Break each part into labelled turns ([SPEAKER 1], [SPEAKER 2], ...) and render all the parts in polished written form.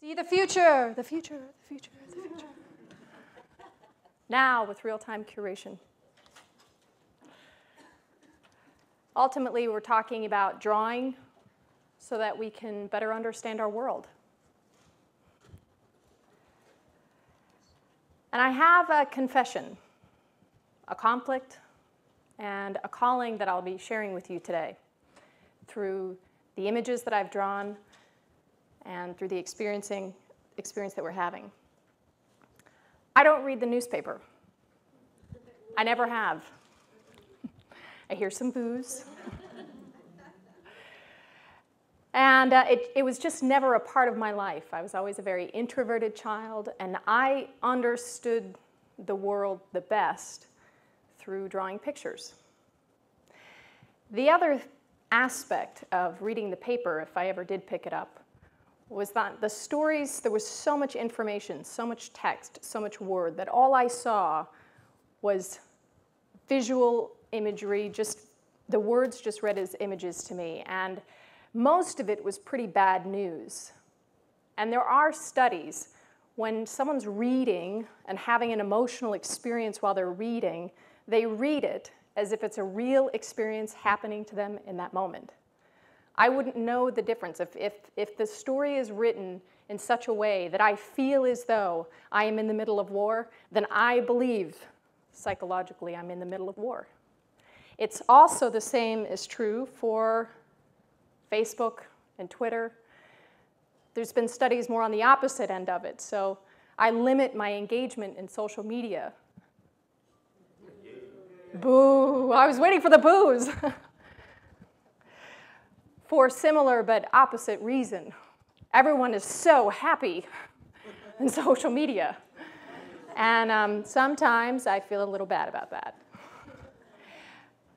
[SPEAKER 1] See the future, the future, the future, the future. Now with real-time curation. Ultimately, we're talking about drawing so that we can better understand our world. And I have a confession, a conflict, and a calling that I'll be sharing with you today through the images that I've drawn and through the experience that we're having. I don't read the newspaper. I never have. I hear some boos. And it was just never a part of my life. I was always a very introverted child, and I understood the world the best through drawing pictures. The other aspect of reading the paper, if I ever did pick it up, was that the stories, there was so much information, so much text, so much word, that all I saw was visual imagery, just the words just read as images to me. And most of it was pretty bad news. And there are studies when someone's reading and having an emotional experience while they're reading, they read it as if it's a real experience happening to them in that moment. I wouldn't know the difference. If the story is written in such a way that I feel as though I am in the middle of war, then I believe psychologically I'm in the middle of war. It's also the same is true for Facebook and Twitter. There's been studies more on the opposite end of it, so I limit my engagement in social media. Boo! I was waiting for the boos. For similar but opposite reason. Everyone is so happy in social media. And sometimes I feel a little bad about that.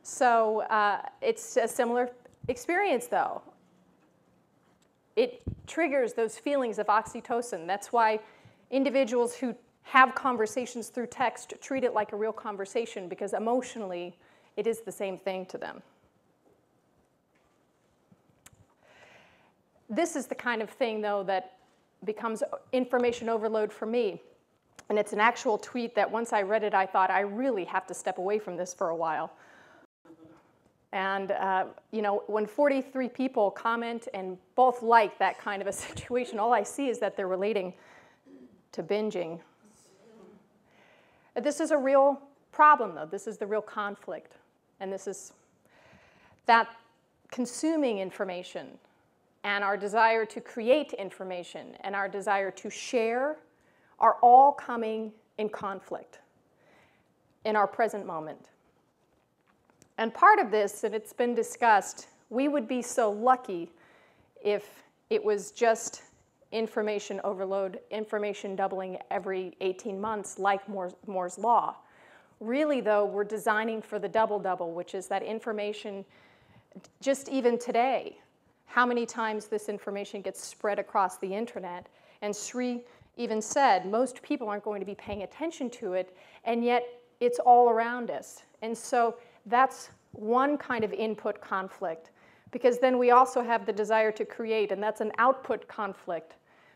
[SPEAKER 1] So it's a similar experience, though. It triggers those feelings of oxytocin. That's why individuals who have conversations through text treat it like a real conversation, because emotionally, it is the same thing to them. This is the kind of thing, though, that becomes information overload for me. And it's an actual tweet that once I read it, I thought, I really have to step away from this for a while. And you know, when 43 people comment and both like that kind of a situation, all I see is that they're relating to binging. This is a real problem, though. This is the real conflict. And this is that consuming information and our desire to create information and our desire to share are all coming in conflict in our present moment. And part of this, and it's been discussed, we would be so lucky if it was just information overload, information doubling every 18 months like Moore's Law. Really, though, we're designing for the double-double, which is that information, just even today, how many times this information gets spread across the internet. And Sri even said most people aren't going to be paying attention to it, and yet it's all around us. And so that's one kind of input conflict, because then we also have the desire to create, and that's an output conflict,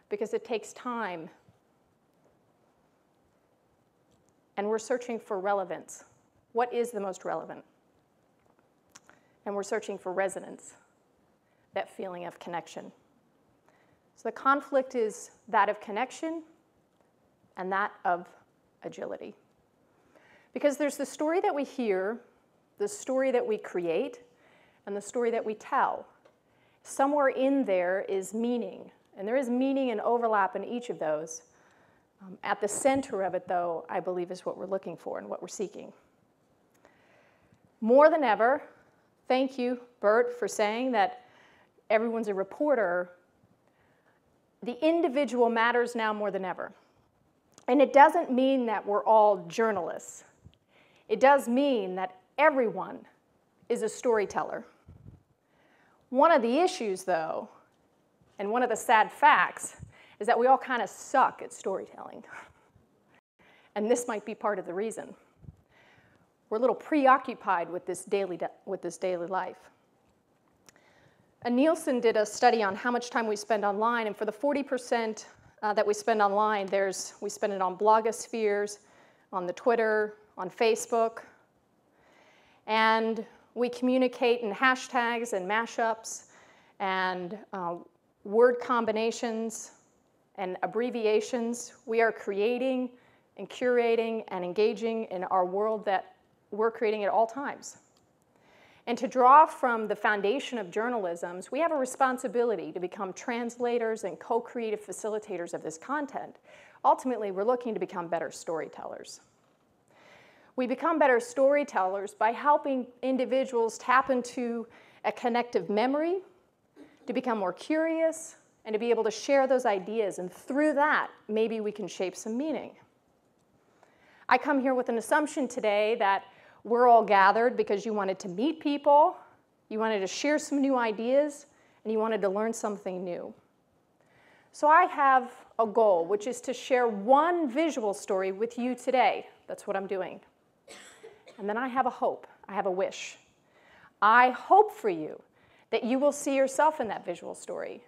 [SPEAKER 1] because it takes time. And we're searching for relevance. What is the most relevant? And we're searching for resonance, that feeling of connection. So the conflict is that of connection and that of agility. Because there's the story that we hear, the story that we create, and the story that we tell. Somewhere in there is meaning, and there is meaning and overlap in each of those. At the center of it, though, I believe is what we're looking for and what we're seeking. More than ever, thank you, Bert, for saying that everyone's a reporter. The individual matters now more than ever. And it doesn't mean that we're all journalists. It does mean that everyone is a storyteller. One of the issues, though, and one of the sad facts, is that we all kind of suck at storytelling. And this might be part of the reason. We're a little preoccupied with this daily life. And Nielsen did a study on how much time we spend online, and for the 40% that we spend online. We spend it on blogospheres, on the Twitter, on Facebook, and we communicate in hashtags and mashups and word combinations and abbreviations. We are creating and curating and engaging in our world that we're creating at all times. And to draw from the foundation of journalism, we have a responsibility to become translators and co-creative facilitators of this content. Ultimately, we're looking to become better storytellers. We become better storytellers by helping individuals tap into a connective memory, to become more curious, and to be able to share those ideas. And through that, maybe we can shape some meaning. I come here with an assumption today that we're all gathered because you wanted to meet people, you wanted to share some new ideas, and you wanted to learn something new. So I have a goal, which is to share one visual story with you today. That's what I'm doing. And then I have a hope. I have a wish. I hope for you that you will see yourself in that visual story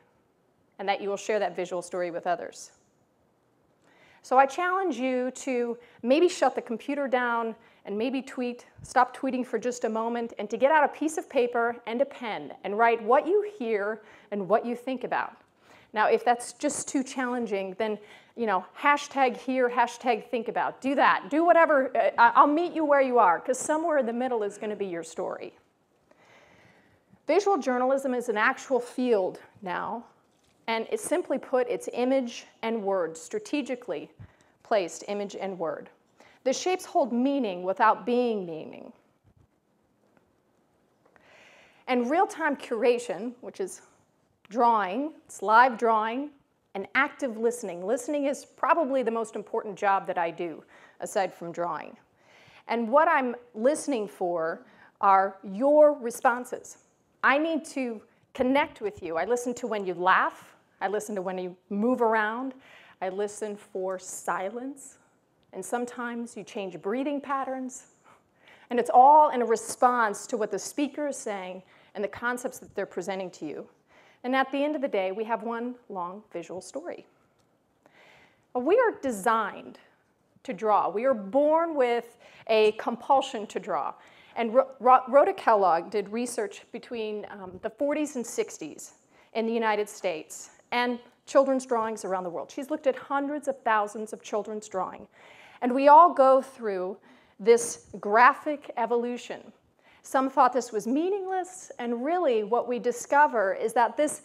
[SPEAKER 1] and that you will share that visual story with others. So I challenge you to maybe shut the computer down and maybe stop tweeting for just a moment, and to get out a piece of paper and a pen and write what you hear and what you think about. Now, if that's just too challenging, then hashtag here, hashtag think about. Do that. Do whatever. I'll meet you where you are, because somewhere in the middle is going to be your story. Visual journalism is an actual field now, and it's simply put, it's image and word, strategically placed image and word. The shapes hold meaning without being meaning. And real-time curation, which is drawing, it's live drawing, and active listening. Listening is probably the most important job that I do, aside from drawing. And what I'm listening for are your responses. I need to connect with you. I listen to when you laugh. I listen to when you move around. I listen for silence. And sometimes you change breathing patterns. And it's all in a response to what the speaker is saying and the concepts that they're presenting to you. And at the end of the day, we have one long visual story. We are designed to draw. We are born with a compulsion to draw. And Rhoda Kellogg did research between the 40s and 60s in the United States and children's drawings around the world. She's looked at hundreds of thousands of children's drawing. And we all go through this graphic evolution. Some thought this was meaningless, and really what we discover is that this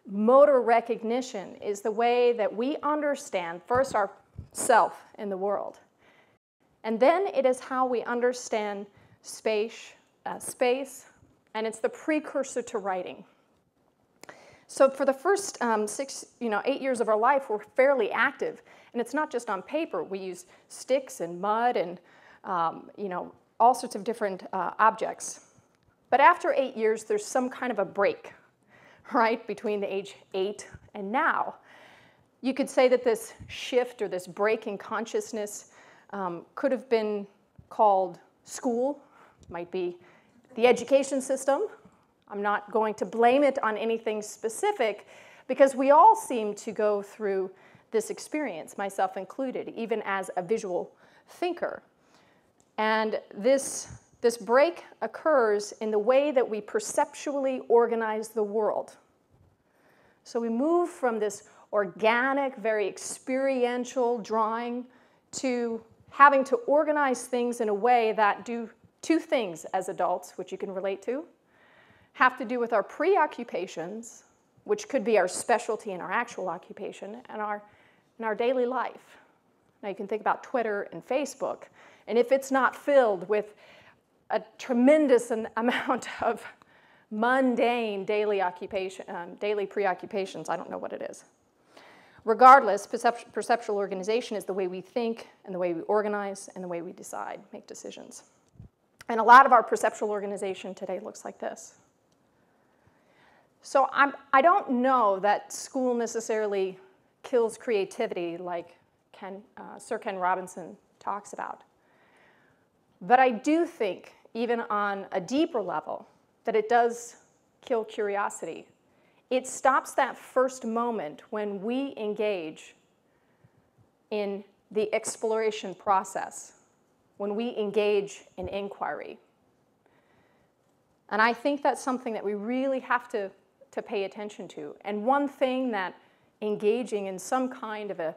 [SPEAKER 1] motor recognition is the way that we understand first our self in the world. And then it is how we understand space, and it's the precursor to writing. So for the first 8 years of our life, we're fairly active. And it's not just on paper. We use sticks and mud and all sorts of different objects. But after 8 years, there's some kind of a break, right, between the age 8 and now. You could say that this shift or this break in consciousness could have been called school, might be the education system. I'm not going to blame it on anything specific, because we all seem to go through this experience, myself included, even as a visual thinker. And this break occurs in the way that we perceptually organize the world. So we move from this organic, very experiential drawing to having to organize things in a way that do two things as adults, which you can relate to, have to do with our preoccupations, which could be our specialty in our actual occupation, and in our daily life. Now you can think about Twitter and Facebook, and if it's not filled with a tremendous amount of mundane daily preoccupations, I don't know what it is. Regardless, perceptual organization is the way we think and the way we organize and the way we decide, make decisions. And a lot of our perceptual organization today looks like this. So I don't know that school necessarily kills creativity like Sir Ken Robinson talks about. But I do think, even on a deeper level, that it does kill curiosity. It stops that first moment when we engage in the exploration process when we engage in inquiry. And I think that's something that we really have to pay attention to. And one thing that engaging in some kind of a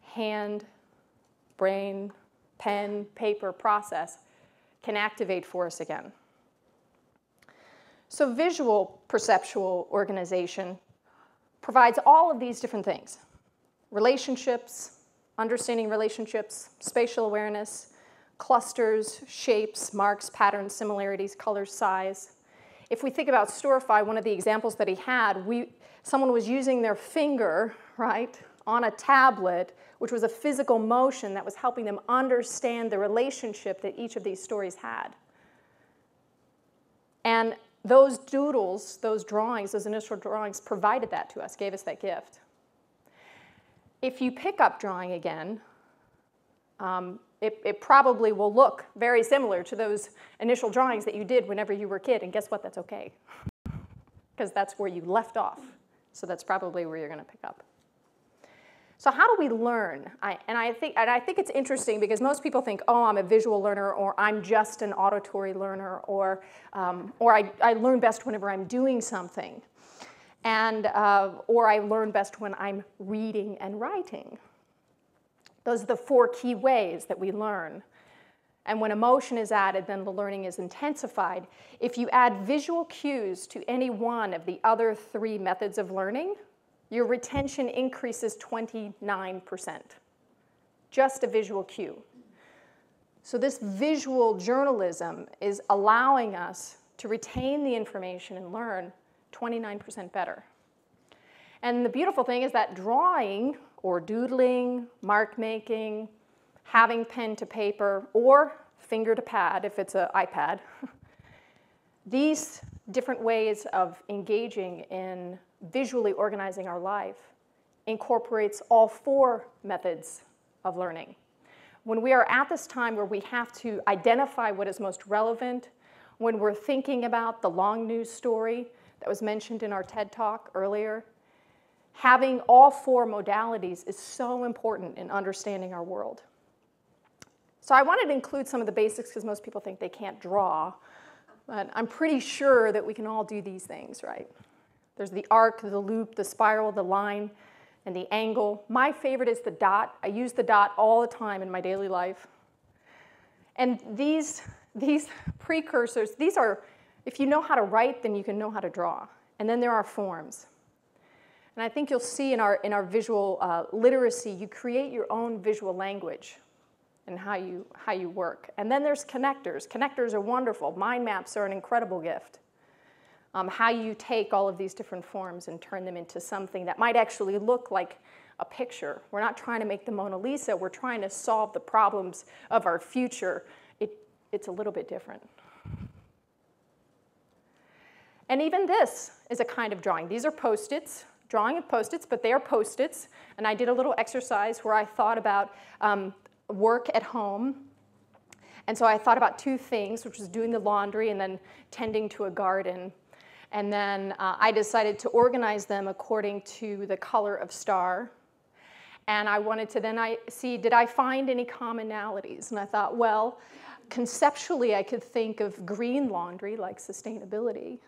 [SPEAKER 1] hand, brain, pen, paper process can activate for us again. So visual perceptual organization provides all of these different things. Relationships, understanding relationships, spatial awareness, clusters, shapes, marks, patterns, similarities, colors, size. If we think about Storify, one of the examples that he had, someone was using their finger, right, on a tablet, which was a physical motion that was helping them understand the relationship that each of these stories had. And those doodles, those drawings, those initial drawings provided that to us, gave us that gift. If you pick up drawing again, it probably will look very similar to those initial drawings that you did whenever you were a kid, and guess what? That's okay, because that's where you left off. So that's probably where you're going to pick up. So how do we learn? I think it's interesting because most people think, oh, I'm a visual learner, or I'm just an auditory learner, or I learn best whenever I'm doing something, or I learn best when I'm reading and writing. Those are the 4 key ways that we learn. And when emotion is added, then the learning is intensified. If you add visual cues to any one of the other 3 methods of learning, your retention increases 29%. Just a visual cue. So this visual journalism is allowing us to retain the information and learn 29% better. And the beautiful thing is that drawing or doodling, mark making, having pen to paper, or finger to pad if it's an iPad, these different ways of engaging in visually organizing our life incorporates all 4 methods of learning. When we are at this time where we have to identify what is most relevant, when we're thinking about the long news story that was mentioned in our TED Talk earlier, having all 4 modalities is so important in understanding our world. So I wanted to include some of the basics because most people think they can't draw, but I'm pretty sure that we can all do these things, right? There's the arc, the loop, the spiral, the line, and the angle. My favorite is the dot. I use the dot all the time in my daily life. And these precursors, these are, if you know how to write, then you can know how to draw. And then there are forms. And I think you'll see in our visual literacy, you create your own visual language and how you work. And then there's connectors. Connectors are wonderful. Mind maps are an incredible gift. How you take all of these different forms and turn them into something that might actually look like a picture. We're not trying to make the Mona Lisa. We're trying to solve the problems of our future. It's a little bit different. And even this is a kind of drawing. These are Post-its. Drawing of Post-its, but they are Post-its. And I did a little exercise where I thought about work at home. And so I thought about 2 things, which was doing the laundry and then tending to a garden. And then I decided to organize them according to the color of star. And I wanted to then see, did I find any commonalities? And I thought, well, conceptually, I could think of green laundry, like sustainability.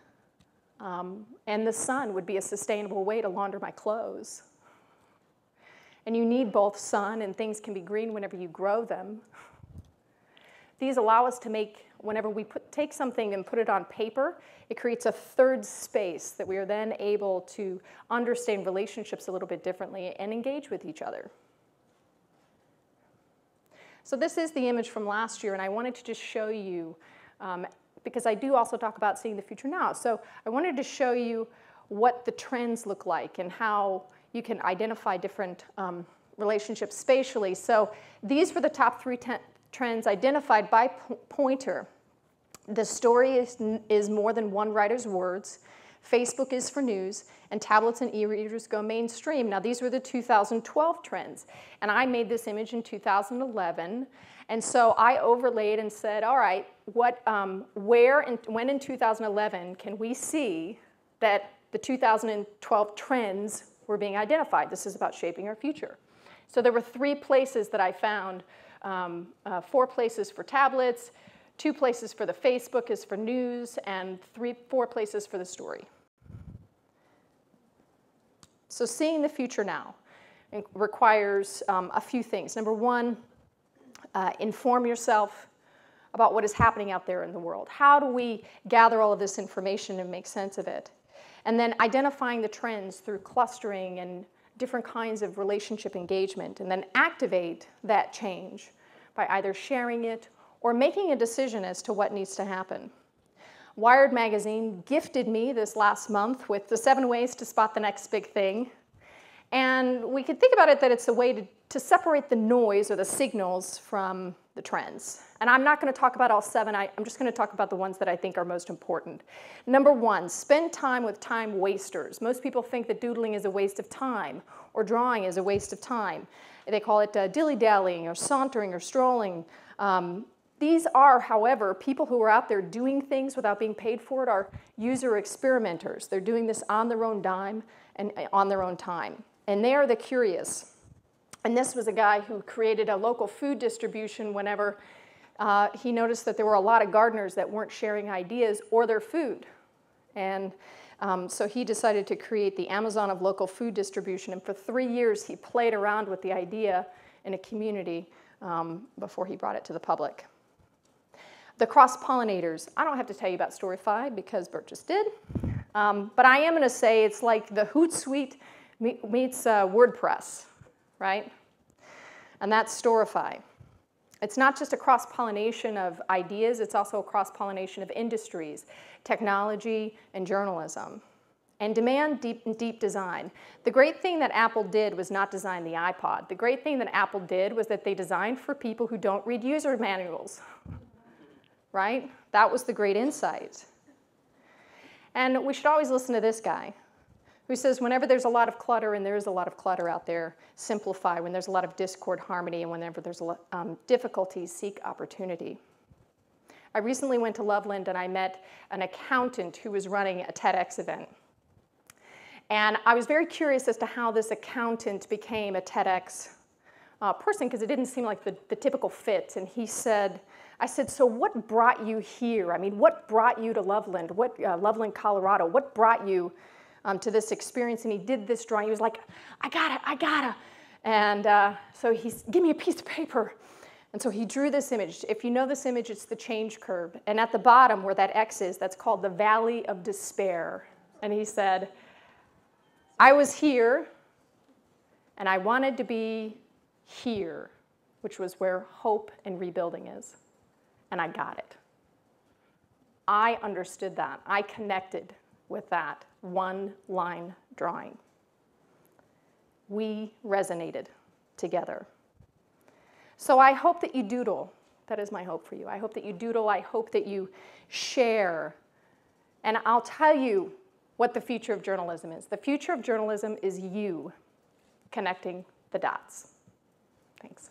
[SPEAKER 1] And the sun would be a sustainable way to launder my clothes. And you need both sun, and things can be green whenever you grow them. These allow us to make, whenever we take something and put it on paper, it creates a 3rd space that we are then able to understand relationships a little bit differently and engage with each other. So this is the image from last year, and I wanted to just show you, because I do also talk about seeing the future now. So I wanted to show you what the trends look like and how you can identify different relationships spatially. So these were the top 3 trends identified by Poynter. The story is more than one writer's words. Facebook is for news, and tablets and e-readers go mainstream. Now, these were the 2012 trends, and I made this image in 2011, and so I overlaid and said, all right, when in 2011 can we see that the 2012 trends were being identified? This is about shaping our future. So there were 3 places that I found, 4 places for tablets, 2 places for the Facebook is for news, and 4 places for the story. So seeing the future now requires a few things. Number 1, inform yourself about what is happening out there in the world. How do we gather all of this information and make sense of it? And then identifying the trends through clustering and different kinds of relationship engagement, and then activate that change by either sharing it or making a decision as to what needs to happen. Wired magazine gifted me this last month with the 7 ways to spot the next big thing. And we could think about it that it's a way to separate the noise or the signals from the trends. And I'm not going to talk about all 7. I'm just going to talk about the ones that I think are most important. Number 1, spend time with time wasters. Most people think that doodling is a waste of time or drawing is a waste of time. They call it dilly-dallying or sauntering or strolling. These are, however, people who are out there doing things without being paid for it are user experimenters. They're doing this on their own dime and on their own time. And they are the curious. And this was a guy who created a local food distribution whenever he noticed that there were a lot of gardeners that weren't sharing ideas or their food. And so he decided to create the Amazon of local food distribution. And for 3 years, he played around with the idea in a community before he brought it to the public. The cross-pollinators. I don't have to tell you about Storify because Bert just did. But I am going to say it's like the Hootsuite meets WordPress, right? And that's Storify. It's not just a cross-pollination of ideas, it's also a cross-pollination of industries, technology, and journalism. And demand deep design. The great thing that Apple did was not design the iPod. The great thing that Apple did was that they designed for people who don't read user manuals, right? That was the great insight. And we should always listen to this guy, who says whenever there's a lot of clutter, and there is a lot of clutter out there, simplify. When there's a lot of discord, harmony. And whenever there's difficulties, seek opportunity. I recently went to Loveland and I met an accountant who was running a TEDx event. And I was very curious as to how this accountant became a TEDx person, because it didn't seem like the typical fit. And he said, I said, so what brought you here? I mean, what brought you to Loveland? Loveland, Colorado? What brought you to this experience? And he did this drawing. He was like, I gotta. And so he's, give me a piece of paper. And so he drew this image. If you know this image, it's the change curve. And at the bottom where that X is, that's called the Valley of Despair. And he said, I was here, and I wanted to be here, which was where hope and rebuilding is. And I got it. I understood that. I connected with that one-line drawing. We resonated together. So I hope that you doodle. That is my hope for you. I hope that you doodle. I hope that you share. And I'll tell you what the future of journalism is. The future of journalism is you connecting the dots. Thanks.